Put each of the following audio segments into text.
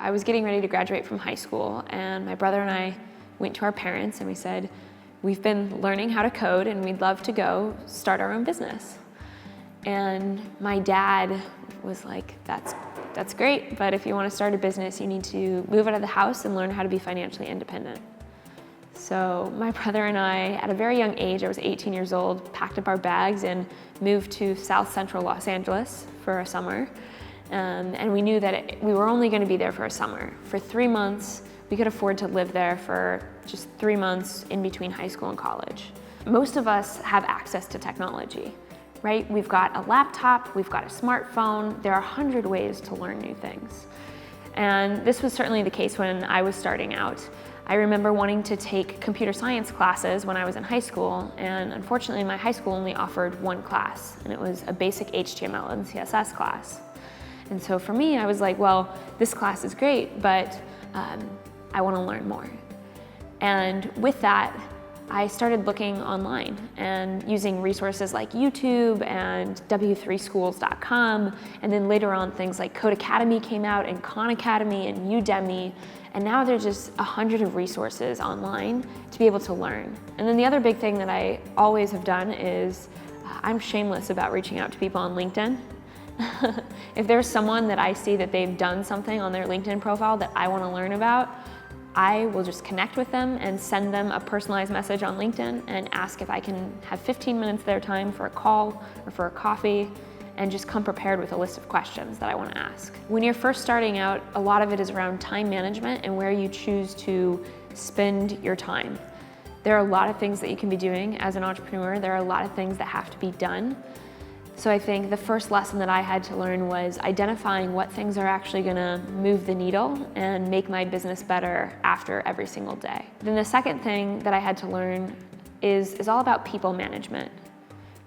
I was getting ready to graduate from high school, and my brother and I went to our parents and we said, we've been learning how to code and we'd love to go start our own business. And my dad was like, that's great, but if you want to start a business, you need to move out of the house and learn how to be financially independent. So my brother and I, at a very young age, I was 18 years old, packed up our bags and moved to South Central Los Angeles for a summer. And we knew that we were only going to be there for a summer. For 3 months, we could afford to live there for just 3 months in between high school and college. Most of us have access to technology, right? We've got a laptop, we've got a smartphone. There are 100 ways to learn new things. And this was certainly the case when I was starting out. I remember wanting to take computer science classes when I was in high school, and unfortunately my high school only offered one class, and it was a basic HTML and CSS class. And so for me, I was like, well, this class is great, but I want to learn more. And with that, I started looking online and using resources like YouTube and w3schools.com, and then later on things like Code Academy came out, and Khan Academy and Udemy, and now there's just 100 of resources online to be able to learn. And then the other big thing that I always have done is I'm shameless about reaching out to people on LinkedIn. If there's someone that I see that they've done something on their LinkedIn profile that I want to learn about, I will just connect with them and send them a personalized message on LinkedIn and ask if I can have 15 minutes of their time for a call or for a coffee, and just come prepared with a list of questions that I want to ask. When you're first starting out, a lot of it is around time management and where you choose to spend your time. There are a lot of things that you can be doing as an entrepreneur. There are a lot of things that have to be done. So I think the first lesson that I had to learn was identifying what things are actually gonna move the needle and make my business better after every single day. Then the second thing that I had to learn is all about people management.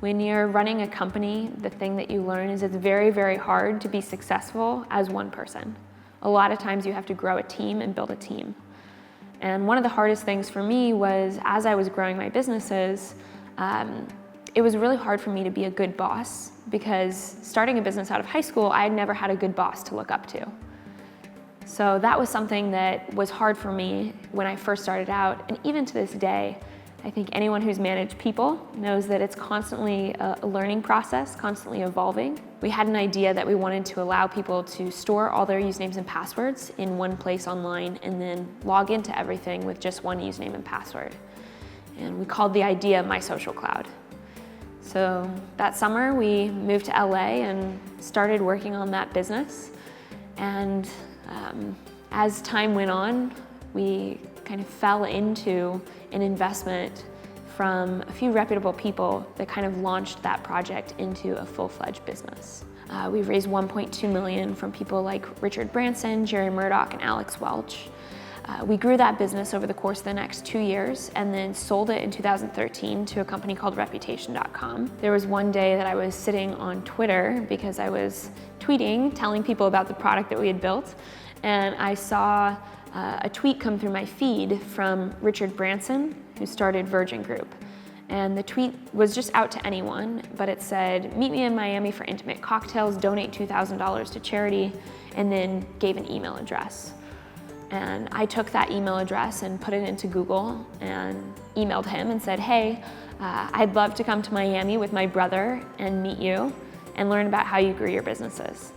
When you're running a company, the thing that you learn is it's very, very hard to be successful as one person. A lot of times you have to grow a team and build a team. And one of the hardest things for me was, as I was growing my businesses, it was really hard for me to be a good boss, because starting a business out of high school, I had never had a good boss to look up to. So that was something that was hard for me when I first started out, and even to this day, I think anyone who's managed people knows that it's constantly a learning process, constantly evolving. We had an idea that we wanted to allow people to store all their usernames and passwords in one place online and then log into everything with just one username and password. And we called the idea MySocialCloud. So that summer we moved to LA and started working on that business. And as time went on, we kind of fell into an investment from a few reputable people that kind of launched that project into a full-fledged business. We raised $1.2 million from people like Richard Branson, Jerry Murdoch, and Alex Welch. We grew that business over the course of the next 2 years and then sold it in 2013 to a company called Reputation.com. There was one day that I was sitting on Twitter because I was tweeting, telling people about the product that we had built, and I saw a tweet come through my feed from Richard Branson, who started Virgin Group. And the tweet was just out to anyone, but it said, "Meet me in Miami for intimate cocktails, donate $2,000 to charity," and then gave an email address. And I took that email address and put it into Google and emailed him and said, "Hey, I'd love to come to Miami with my brother and meet you and learn about how you grew your businesses."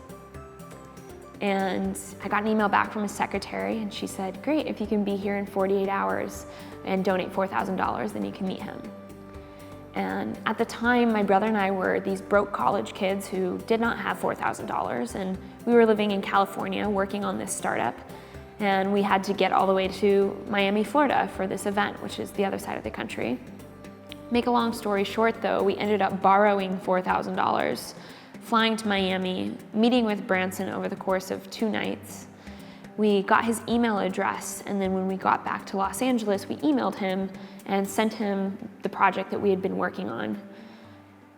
And I got an email back from his secretary, and she said, "Great, if you can be here in 48 hours and donate $4,000, then you can meet him." And at the time, my brother and I were these broke college kids who did not have $4,000, and we were living in California working on this startup, and we had to get all the way to Miami, Florida for this event, which is the other side of the country. Make a long story short though, we ended up borrowing $4,000, flying to Miami, meeting with Branson over the course of 2 nights. We got his email address, and then when we got back to Los Angeles, we emailed him and sent him the project that we had been working on.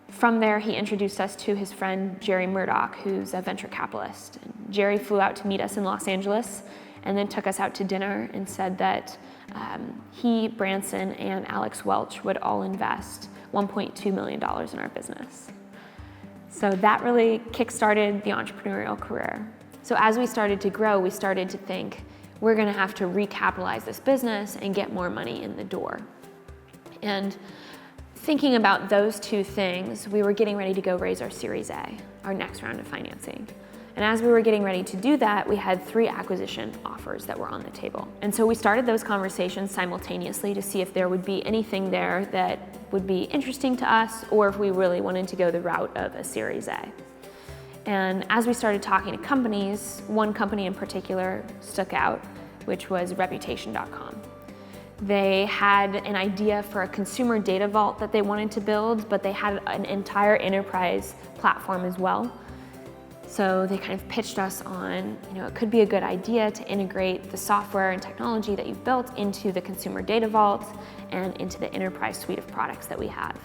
From there, he introduced us to his friend Jerry Murdoch, who's a venture capitalist. And Jerry flew out to meet us in Los Angeles and then took us out to dinner and said that he, Branson, and Alex Welch would all invest $1.2 million in our business. So that really kick-started the entrepreneurial career. So as we started to grow, we started to think, we're gonna have to recapitalize this business and get more money in the door. And thinking about those two things, we were getting ready to go raise our Series A, our next round of financing. And as we were getting ready to do that, we had 3 acquisition offers that were on the table. And so we started those conversations simultaneously to see if there would be anything there that would be interesting to us, or if we really wanted to go the route of a Series A. And as we started talking to companies, one company in particular stuck out, which was Reputation.com. They had an idea for a consumer data vault that they wanted to build, but they had an entire enterprise platform as well. So they kind of pitched us on, it could be a good idea to integrate the software and technology that you've built into the consumer data vault and into the enterprise suite of products that we have.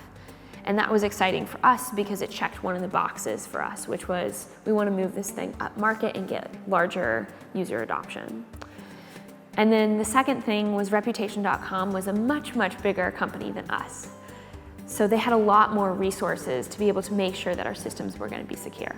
And that was exciting for us because it checked one of the boxes for us, which was we want to move this thing up market and get larger user adoption. And then the second thing was Reputation.com was a much, much bigger company than us. So they had a lot more resources to be able to make sure that our systems were going to be secure.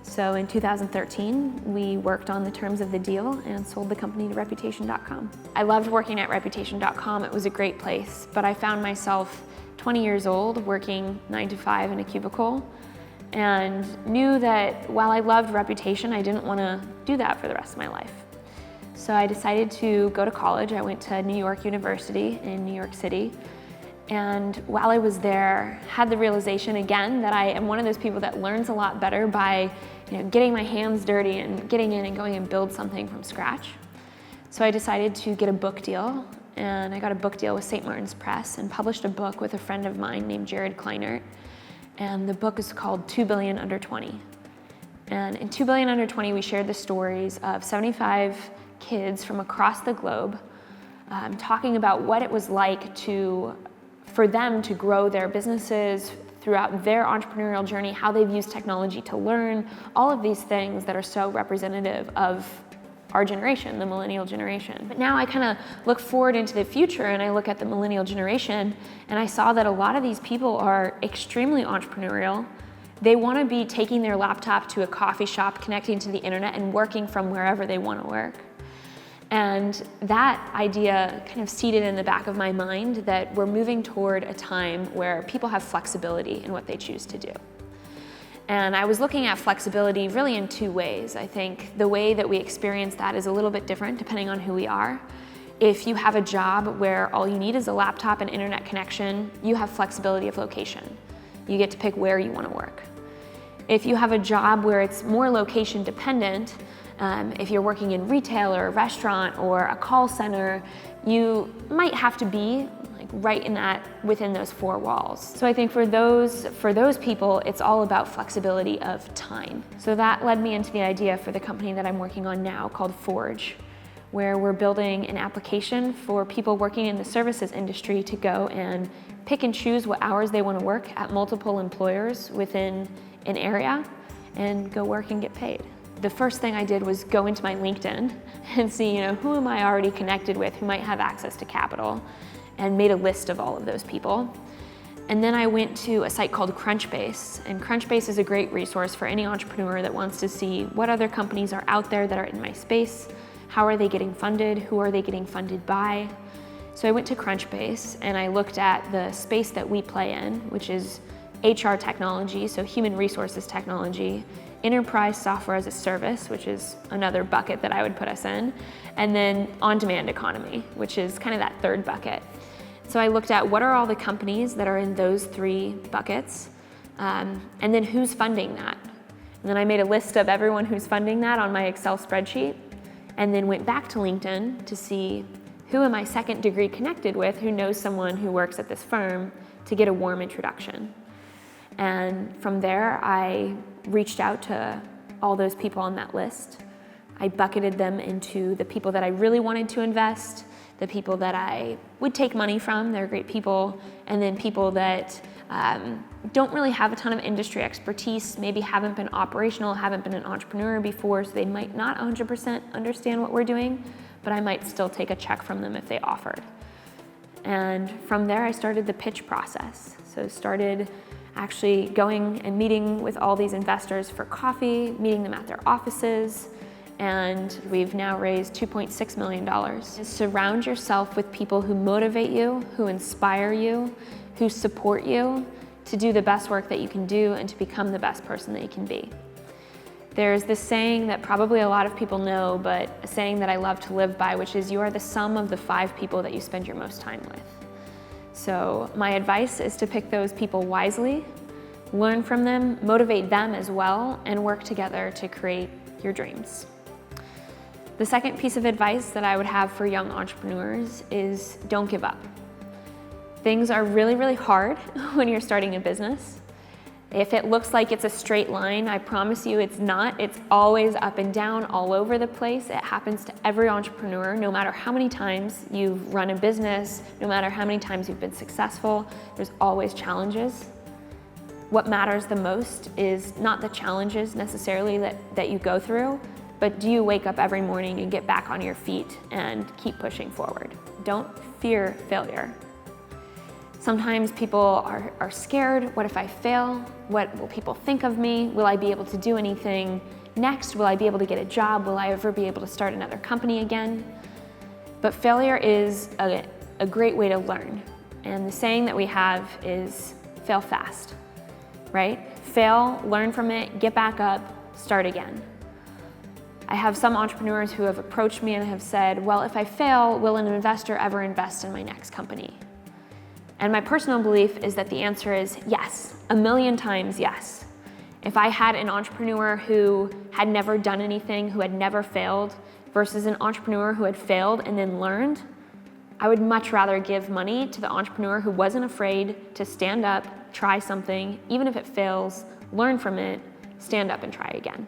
So in 2013, we worked on the terms of the deal and sold the company to Reputation.com. I loved working at Reputation.com. It was a great place, but I found myself 20 years old working 9 to 5 in a cubicle and knew that while I loved Reputation, I didn't want to do that for the rest of my life. So I decided to go to college. I went to New York University in New York City. And while I was there, had the realization again that I am one of those people that learns a lot better by getting my hands dirty and getting in and going and build something from scratch. So I decided to get a book deal, and I got a book deal with St. Martin's Press and published a book with a friend of mine named Jared Kleinert. And the book is called 2 Billion Under 20. And in 2 Billion Under 20, we shared the stories of 75 kids from across the globe talking about what it was like for them to grow their businesses throughout their entrepreneurial journey, how they've used technology to learn, all of these things that are so representative of our generation, the millennial generation. But now I kind of look forward into the future and I look at the millennial generation and I saw that a lot of these people are extremely entrepreneurial. They want to be taking their laptop to a coffee shop, connecting to the internet and working from wherever they want to work. And that idea kind of seeded in the back of my mind that we're moving toward a time where people have flexibility in what they choose to do. And I was looking at flexibility really in 2 ways. I think the way that we experience that is a little bit different depending on who we are. If you have a job where all you need is a laptop and internet connection, you have flexibility of location. You get to pick where you want to work. If you have a job where it's more location dependent, if you're working in retail or a restaurant or a call center, you might have to be right within those 4 walls. So I think for those people, it's all about flexibility of time. So that led me into the idea for the company that I'm working on now called Forge, where we're building an application for people working in the services industry to go and pick and choose what hours they want to work at multiple employers within an area and go work and get paid. The first thing I did was go into my LinkedIn and see, who am I already connected with who might have access to capital, and made a list of all of those people. And then I went to a site called Crunchbase, and Crunchbase is a great resource for any entrepreneur that wants to see what other companies are out there that are in my space, how are they getting funded, who are they getting funded by. So I went to Crunchbase and I looked at the space that we play in, which is HR technology, so human resources technology, enterprise software as a service, which is another bucket that I would put us in, and then on-demand economy, which is kind of that third bucket. So I looked at what are all the companies that are in those 3 buckets, and then who's funding that. And then I made a list of everyone who's funding that on my Excel spreadsheet, and then went back to LinkedIn to see who am I second degree connected with who knows someone who works at this firm to get a warm introduction. And from there, I reached out to all those people on that list. I bucketed them into the people that I really wanted to invest, the people that I would take money from, they're great people, and then people that don't really have a ton of industry expertise, maybe haven't been operational, haven't been an entrepreneur before, so they might not 100% understand what we're doing, but I might still take a check from them if they offered. And from there, I started the pitch process. So started actually going and meeting with all these investors for coffee, meeting them at their offices, and we've now raised $2.6 million. Surround yourself with people who motivate you, who inspire you, who support you to do the best work that you can do and to become the best person that you can be. There's this saying that probably a lot of people know, but a saying that I love to live by, which is you are the sum of the 5 people that you spend your most time with. So my advice is to pick those people wisely, learn from them, motivate them as well, and work together to create your dreams. The second piece of advice that I would have for young entrepreneurs is don't give up. Things are really, really hard when you're starting a business. If it looks like it's a straight line, I promise you it's not. It's always up and down, all over the place. It happens to every entrepreneur, no matter how many times you've run a business, no matter how many times you've been successful, there's always challenges. What matters the most is not the challenges necessarily that you go through, but do you wake up every morning and get back on your feet and keep pushing forward? Don't fear failure. Sometimes people are scared. What if I fail? What will people think of me? Will I be able to do anything next? Will I be able to get a job? Will I ever be able to start another company again? But failure is a great way to learn. And the saying that we have is fail fast, right? Fail, learn from it, get back up, start again. I have some entrepreneurs who have approached me and have said, well, if I fail, will an investor ever invest in my next company? And my personal belief is that the answer is yes, 1,000,000 times yes. If I had an entrepreneur who had never done anything, who had never failed, versus an entrepreneur who had failed and then learned, I would much rather give money to the entrepreneur who wasn't afraid to stand up, try something, even if it fails, learn from it, stand up and try again.